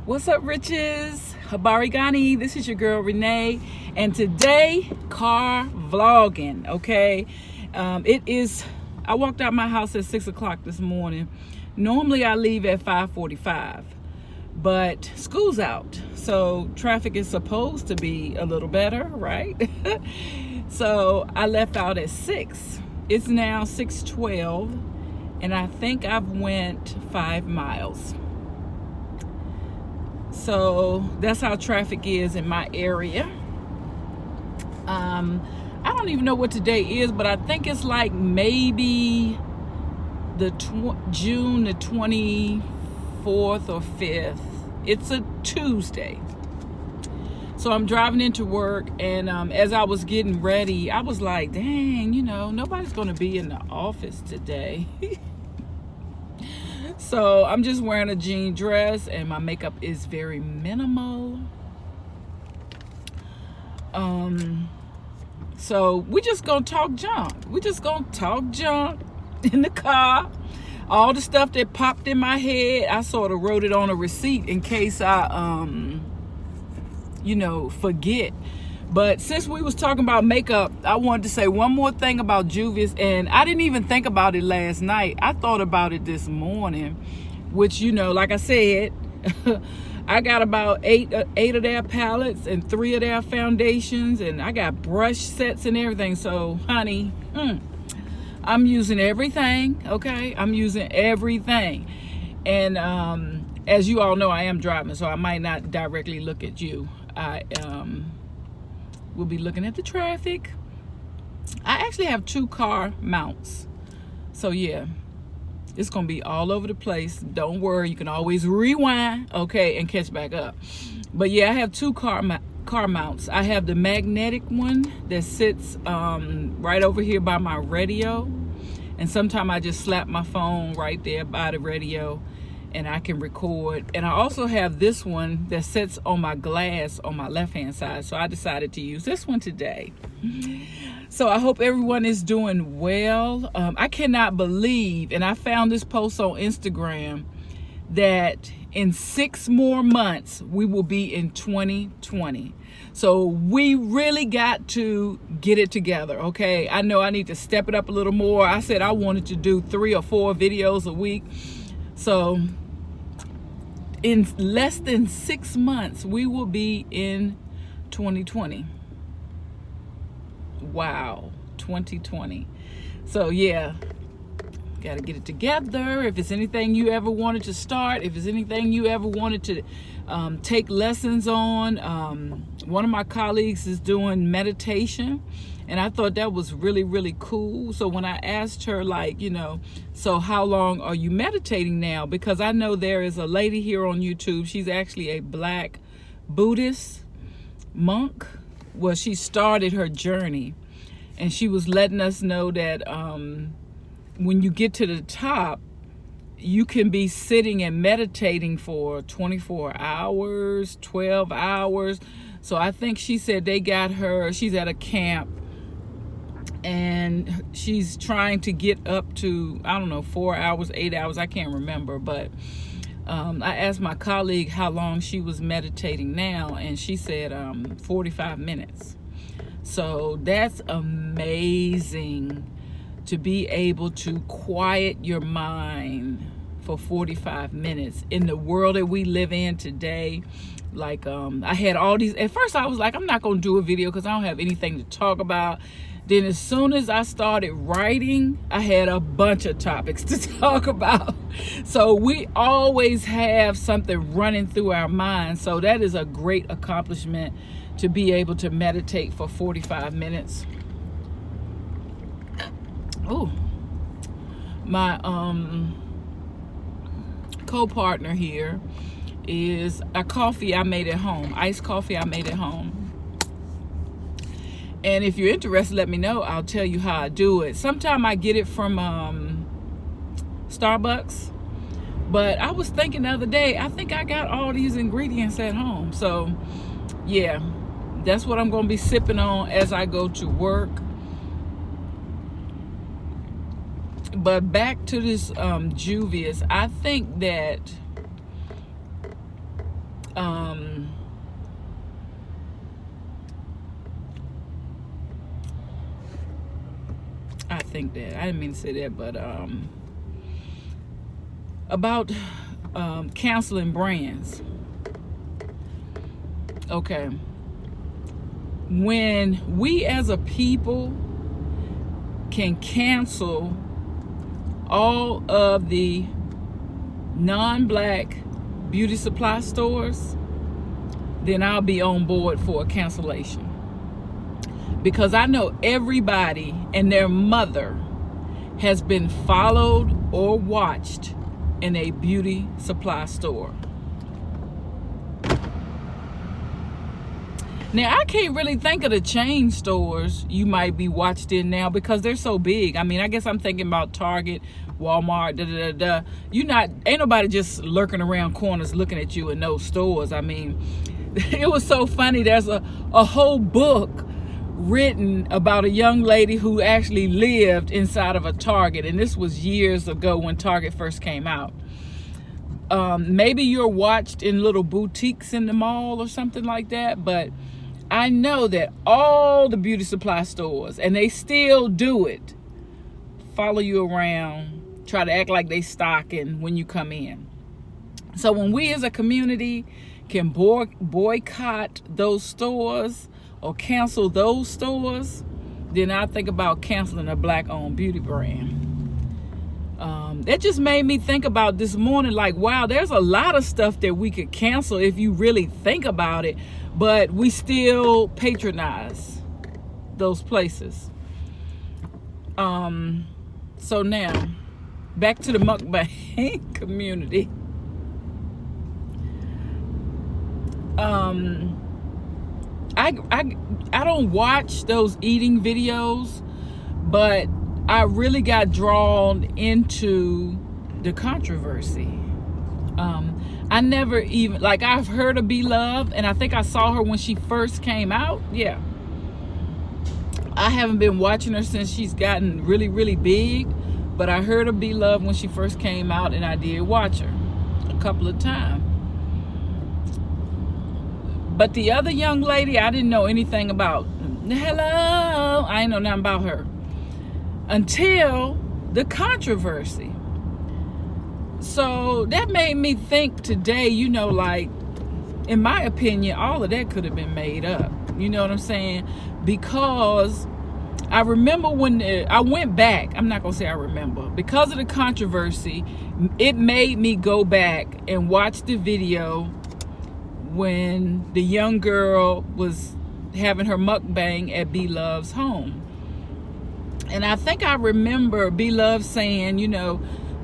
What's up, Riches? Habari Gani. This is your girl Renee, and today car vlogging. Okay, I walked out my house at 6 o'clock this morning. Normally I leave at 5:45, but school's out, so traffic is supposed to be a little better, right? So I left out at 6. It's now 6:12, and I think I've went 5 miles. So that's how traffic is in my area. I don't even know what today is, but I think it's like maybe June the 24th or 5th. It's a Tuesday. So I'm driving into work, and as I was getting ready, I was like, dang, nobody's going to be in the office today. So I'm just wearing a jean dress, and my makeup is very minimal. So we just gonna talk junk. We just gonna talk junk in the car. All the stuff that popped in my head, I sort of wrote it on a receipt in case I, forget. But since we was talking about makeup, I wanted to say one more thing about Juvia's, and I didn't even think about it last night. I thought about it this morning, which, like I said, I got about eight of their palettes and 3 of their foundations, and I got brush sets and everything. So, honey, I'm using everything, okay? I'm using everything. And as you all know, I am driving, so I might not directly look at you. We'll be looking at the traffic. I actually have 2 car mounts. So yeah, it's gonna be all over the place. Don't worry, you can always rewind, okay, and catch back up. But yeah, I have 2 car mounts. I have the magnetic one that sits right over here by my radio. And sometimes I just slap my phone right there by the radio, and I can record. And I also have this one that sits on my glass on my left hand side, so I decided to use this one today. So I hope everyone is doing well. I cannot believe, and I found this post on Instagram, that in 6 more months we will be in 2020. So we really got to get it together, okay? I know I need to step it up a little more. I said I wanted to do 3 or 4 videos a week. So in less than 6 months, we will be in 2020. Wow, 2020. So yeah, got to get it together. If it's anything you ever wanted to start, if it's anything you ever wanted to take lessons on, one of my colleagues is doing meditation, and I thought that was really, really cool. So when I asked her, so how long are you meditating now? Because I know there is a lady here on YouTube. She's actually a Black Buddhist monk. Well, she started her journey, and she was letting us know that when you get to the top, you can be sitting and meditating for 24 hours, 12 hours. So I think she said they got her, she's at a camp, and she's trying to get up to, 4 hours, 8 hours, I can't remember. But I asked my colleague how long she was meditating now, and she said 45 minutes. So that's amazing, to be able to quiet your mind for 45 minutes in the world that we live in today. I had all these, at first I was like, I'm not going to do a video because I don't have anything to talk about. Then as soon as I started writing, I had a bunch of topics to talk about. So we always have something running through our minds. So that is a great accomplishment, to be able to meditate for 45 minutes. Oh, my co-partner here is a coffee I made at home, iced coffee I made at home. And if you're interested, let me know. I'll tell you how I do it. Sometimes I get it from Starbucks, but I was thinking the other day, I think I got all these ingredients at home. So yeah, that's what I'm going to be sipping on as I go to work. But back to this Juvia's, I think that I think that I didn't mean to say that, but about canceling brands. Okay, when we as a people can cancel all of the non-black beauty supply stores, then I'll be on board for a cancellation. Because I know everybody and their mother has been followed or watched in a beauty supply store. Now, I can't really think of the chain stores you might be watched in now because they're so big. I mean, I guess I'm thinking about Target, Walmart, ain't nobody just lurking around corners looking at you in those stores. I mean, it was so funny. There's a whole book written about a young lady who actually lived inside of a Target, and this was years ago when Target first came out. Maybe you're watched in little boutiques in the mall or something like that, but I know that all the beauty supply stores, and they still do it, follow you around, try to act like they stocking when you come in. So when we as a community can boycott those stores or cancel those stores, then I think about canceling a black-owned beauty brand. That just made me think about this morning, like, wow, there's a lot of stuff that we could cancel if you really think about it, but we still patronize those places. So now, back to the mukbang community. I don't watch those eating videos, but I really got drawn into the controversy. I never even, like, I've heard of Beloved, and I think I saw her when she first came out. Yeah. I haven't been watching her since she's gotten really, really big, but I heard of Beloved when she first came out, and I did watch her a couple of times. But the other young lady, I didn't know anything about. Hello, I didn't know nothing about her until the controversy. So that made me think today, like, in my opinion, all of that could have been made up. You know what I'm saying? Because I remember when I went back, I'm not going to say I remember, because of the controversy, it made me go back and watch the video when the young girl was having her mukbang at Beloved's home. And I think I remember Beloved saying,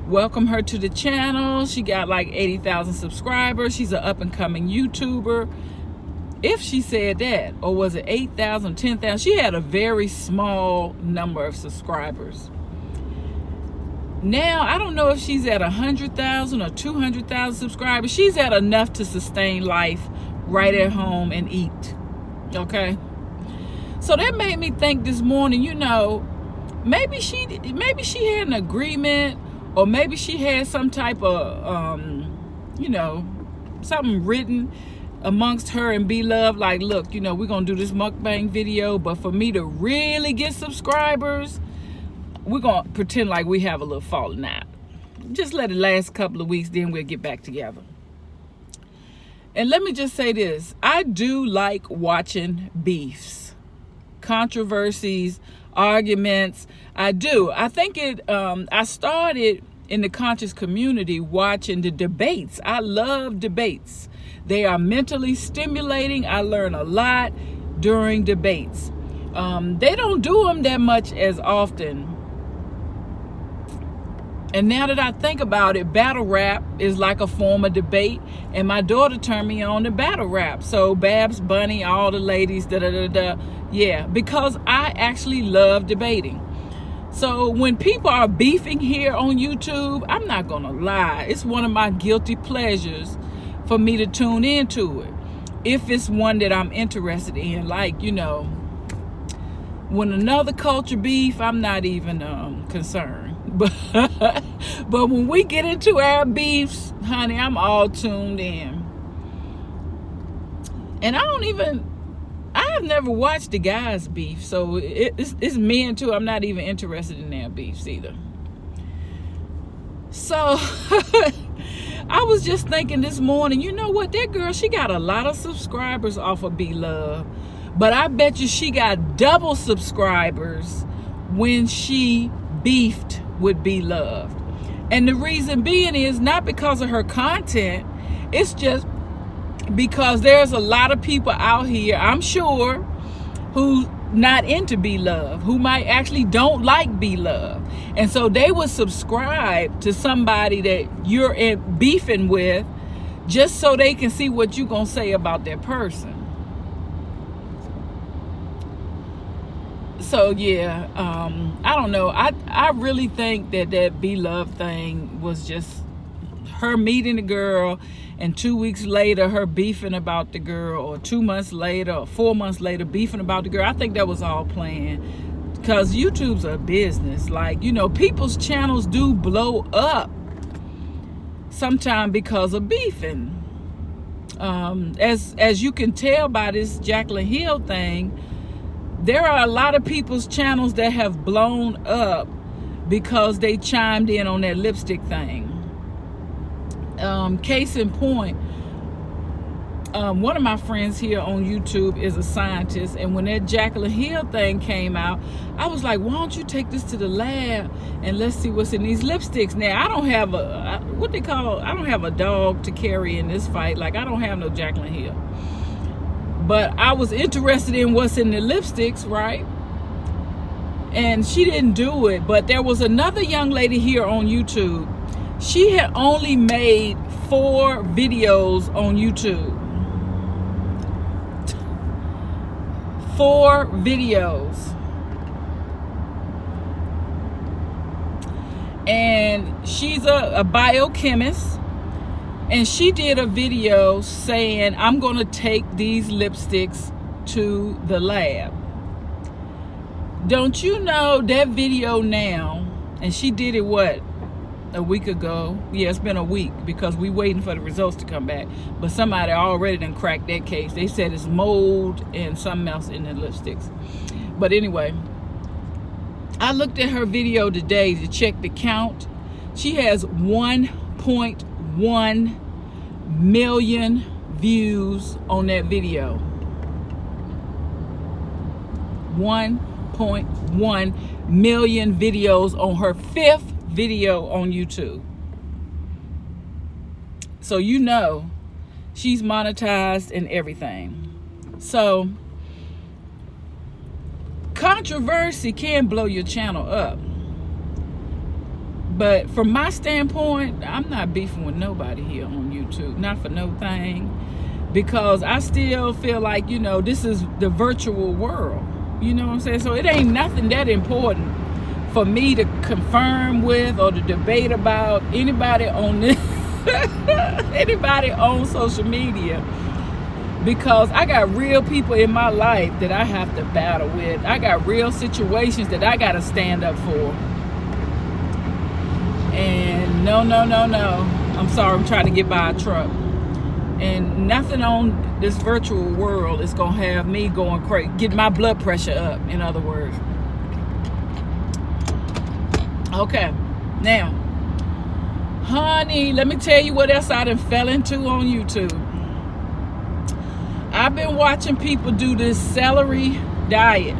welcome her to the channel. She got like 80,000 subscribers. She's an up-and-coming YouTuber. If she said that, or was it 8,000, 10,000? She had a very small number of subscribers. Now, I don't know if she's at 100,000 or 200,000 subscribers. She's at enough to sustain life right at home and eat. Okay? So that made me think this morning, maybe she had an agreement, or maybe she had some type of, something written amongst her and Beloved, like, look, we're going to do this mukbang video, but for me to really get subscribers, we're going to pretend like we have a little falling out. Just let it last a couple of weeks, then we'll get back together. And let me just say this. I do like watching beefs, controversies, arguments. I do. I think I started in the conscious community watching the debates. I love debates. They are mentally stimulating. I learn a lot during debates. They don't do them that much as often. And now that I think about it, battle rap is like a form of debate. And my daughter turned me on to battle rap. So Babs Bunny, all the ladies, yeah, because I actually love debating. So when people are beefing here on YouTube, I'm not going to lie. It's one of my guilty pleasures for me to tune into it. If it's one that I'm interested in, like, when another culture beef, I'm not even concerned. But when we get into our beefs, honey, I'm all tuned in. And I have never watched the guys' beef, so it's men too. I'm not even interested in their beefs either. So I was just thinking this morning, you know what, that girl, she got a lot of subscribers off of Be Love, but I bet you she got double subscribers when she beefed with Be Love. And the reason being is not because of her content, it's just because there's a lot of people out here, I'm sure, who not into Be Love, who might actually don't like Be Love. And so they would subscribe to somebody that you're beefing with just so they can see what you're going to say about that person. So yeah, I don't know. I really think that Be Love thing was just her meeting the girl and 2 weeks later her beefing about the girl, or 2 months later or 4 months later beefing about the girl. I think that was all planned, because YouTube's a business. Like, you know, people's channels do blow up sometimes because of beefing. As you can tell by this Jaclyn Hill thing, there are a lot of people's channels that have blown up because they chimed in on that lipstick thing. Case in point, one of my friends here on YouTube is a scientist, and when that Jaclyn Hill thing came out, I was like, why don't you take this to the lab and let's see what's in these lipsticks. Now, I don't have I don't have a dog to carry in this fight. Like, I don't have no Jaclyn Hill. But I was interested in what's in the lipsticks, right? And she didn't do it. But there was another young lady here on YouTube. She had only made 4 videos on YouTube. 4 videos. And she's a biochemist. And she did a video saying, I'm going to take these lipsticks to the lab. Don't you know that video now, and she did it, what, a week ago? Yeah, it's been a week, because we waiting for the results to come back. But somebody already done cracked that case. They said it's mold and something else in the lipsticks. But anyway, I looked at her video today to check the count. She has 1.1 million views on that video. 1.1 million videos on her 5th video on YouTube. So you know she's monetized and everything. So controversy can blow your channel up. But from my standpoint, I'm not beefing with nobody here on YouTube. Not for no thing. Because I still feel like, you know, this is the virtual world. You know what I'm saying? So it ain't nothing that important for me to confirm with or to debate about anybody on this, anybody on social media. Because I got real people in my life that I have to battle with. I got real situations that I got to stand up for. And no. I'm sorry, I'm trying to get by a truck. And nothing on this virtual world is going to have me going crazy, get my blood pressure up, in other words. Okay, now, honey, let me tell you what else I done fell into on YouTube. I've been watching people do this celery diet,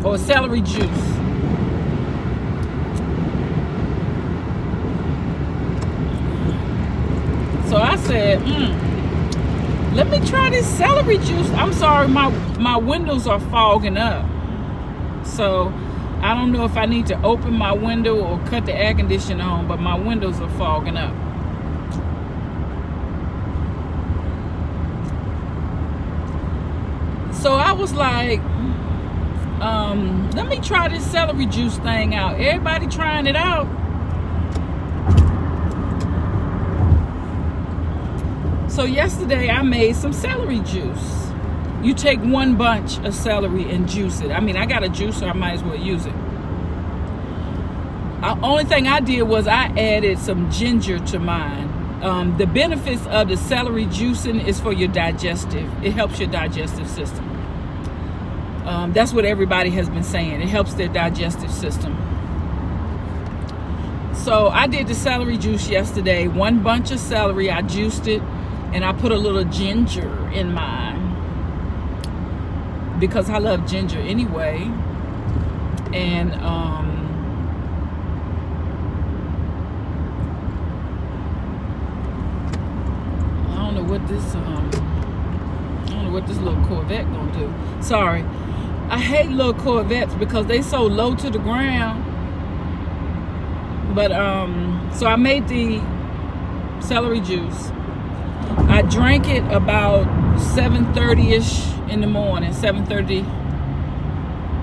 or celery juice. So I said, let me try this celery juice. I'm sorry, my windows are fogging up. So I don't know if I need to open my window or cut the air conditioner on, but my windows are fogging up. So I was like, let me try this celery juice thing out. Everybody trying it out. So yesterday I made some celery juice. You take 1 bunch of celery and juice it. I mean, I got a juicer, I might as well use it. Only thing I did was I added some ginger to mine. The benefits of the celery juicing is for your digestive. It helps your digestive system. That's what everybody has been saying. It helps their digestive system. So I did the celery juice yesterday. 1 bunch of celery, I juiced it, and I put a little ginger in mine because I love ginger anyway. And I don't know what this little Corvette gonna do. Sorry. I hate little Corvettes because they so low to the ground. But so I made the celery juice. I drank it about 7:30ish in the morning. 7:30,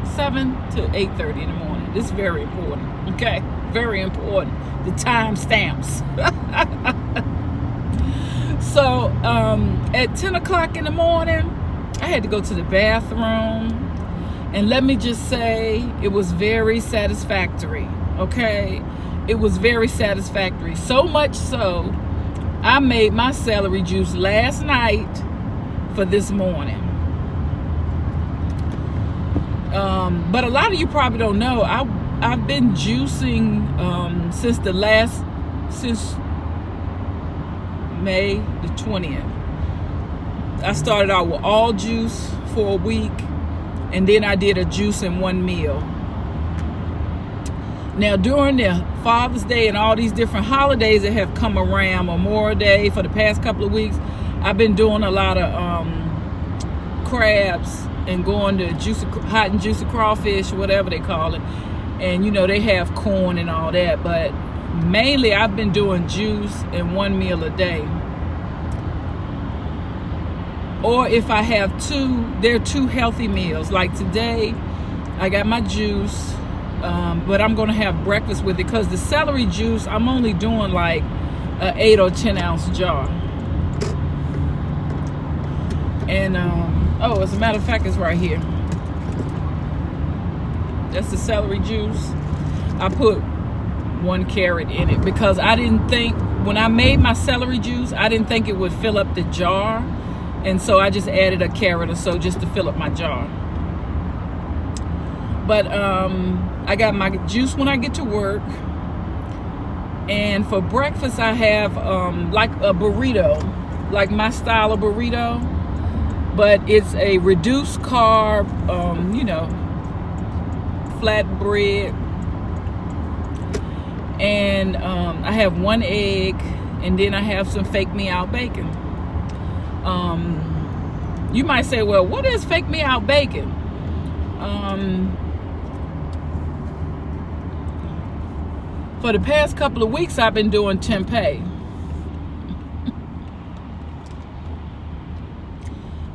7 to 8:30 in the morning. This is very important. Okay, very important. The time stamps. So at 10 o'clock in the morning, I had to go to the bathroom, and let me just say, it was very satisfactory. Okay, it was very satisfactory. So much so, I made my celery juice last night for this morning. But a lot of you probably don't know, I've been juicing since May the 20th. I started out with all juice for a week, and then I did a juice in one meal. Now, during the Father's Day and all these different holidays that have come around, Memorial Day, for the past couple of weeks, I've been doing a lot of crabs and going to hot and juicy crawfish, whatever they call it. And, you know, they have corn and all that. But mainly, I've been doing juice in one meal a day. Or if I have two, they're 2 healthy meals. Like today, I got my juice. But I'm going to have breakfast with it because the celery juice, I'm only doing like an 8 or 10 ounce jar. And, oh, as a matter of fact, it's right here. That's the celery juice. I put 1 carrot in it because I didn't think, when I made my celery juice, I didn't think it would fill up the jar. And so I just added a carrot or so just to fill up my jar. But I got my juice when I get to work. And for breakfast, I have like a burrito, like my style of burrito. But it's a reduced carb, you know, flat bread. And I have 1 egg, and then I have some fake me out bacon. You might say, well, what is fake me out bacon? For the past couple of weeks, I've been doing tempeh.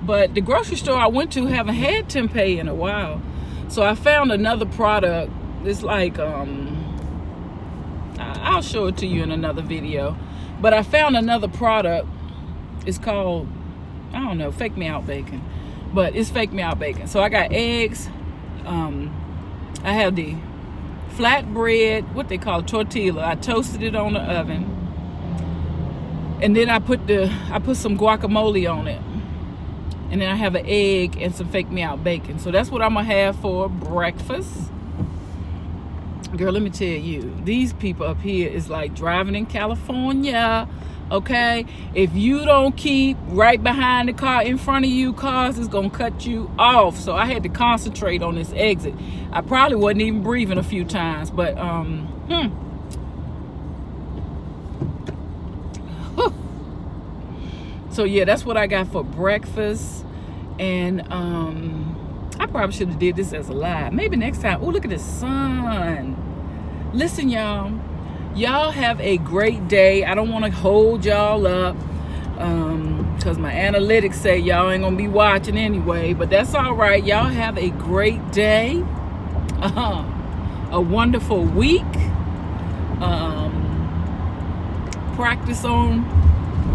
But the grocery store I went to haven't had tempeh in a while. So I found another product. It's like, I'll show it to you in another video. But I found another product. It's called, I don't know, fake me out bacon. But it's fake me out bacon. So I got eggs. I have the flat bread, what they call tortilla. I toasted it on the oven, and then I put some guacamole on it, and then I have an egg and some fake me out bacon. So that's what I'm gonna have for breakfast. Girl, let me tell you, these people up here is like driving in California. Okay, if you don't keep right behind the car in front of you, cars is gonna cut you off. So I had to concentrate on this exit. I probably wasn't even breathing a few times, but so yeah, that's what I got for breakfast. And I probably should have did this as a live. Maybe next time. Oh, look at the sun. Listen, y'all. Y'all have a great day. I don't want to hold y'all up because my analytics say y'all ain't gonna be watching anyway, but that's all right. Y'all have a great day, a wonderful week. Practice on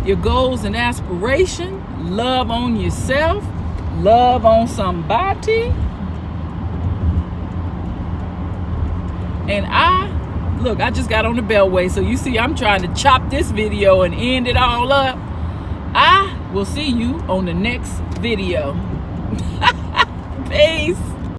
your goals and aspiration. Love on yourself. Love on somebody. And I look, I just got on the Beltway, so you see I'm trying to chop this video and end it all up. I will see you on the next video. Peace.